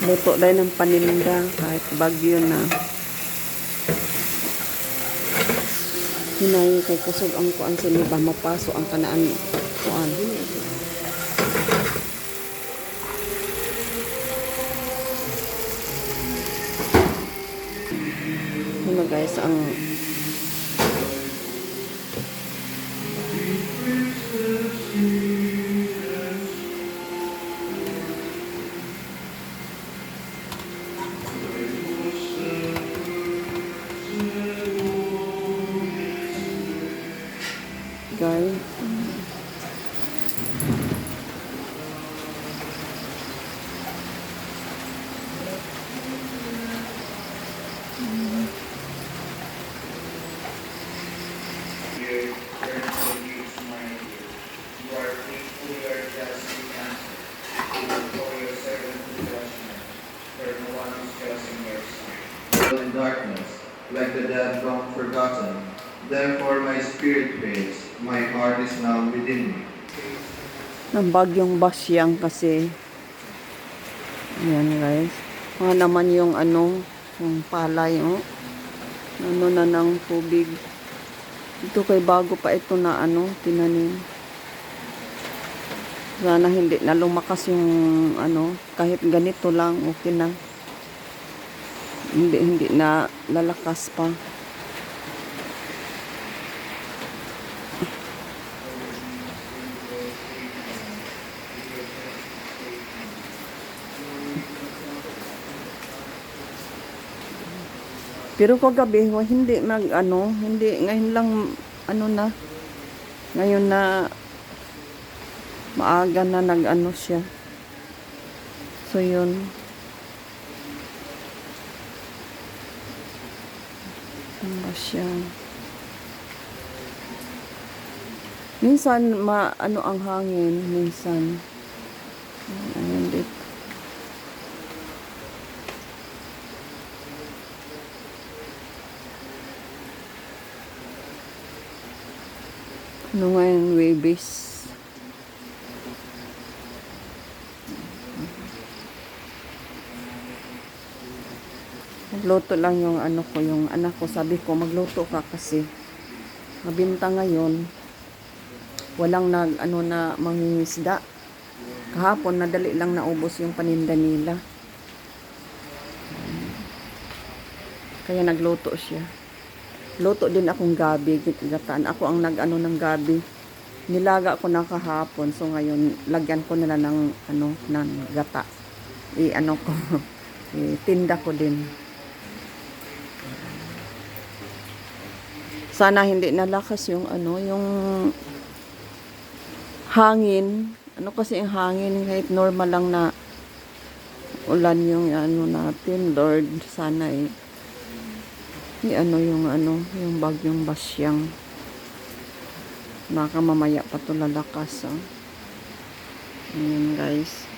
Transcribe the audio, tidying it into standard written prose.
Luto dahil ng paninda kahit bagyo na. Hinay kay kusog ang kuan siniba mapaso ang kanaan kuan. Ano guys ang guys. In darkness, like the dead long forgotten. Therefore my spirit prays, my heart is now within me. Ng bagyong basyang kasi. Ayan guys. Mga naman yung ano, yung palay, oh. Ano na ng tubig. Ito kay bago pa ito na ano, tinanim. Sana hindi na lumakas yung ano, kahit ganito lang, okay na. Hindi na lalakas pa. Pero kagabi, hindi hindi, ngayon lang, ngayon na, maaga na siya. So, yun. Ano siya. Minsan, ang hangin, minsan. Ayun dito. Ano ngayon, babies? Magluto lang yung yung anak ko. Sabi ko, magluto ka kasi mabinta ngayon. Walang na mangingisda. Kahapon, nadali lang naubos yung paninda nila. Kaya nagluto siya. Luto din akong gabi, gataan. Ako ang ng gabi. Nilaga ko na kahapon. So ngayon, lagyan ko nila ng ng gata. Ko, tinda ko din. Sana hindi nalakas yung yung hangin. Kasi yung hangin, kahit normal lang na ulan yung natin, Lord, sana yung bagyong basyang baka mamaya pa to lalakas. Ayan guys.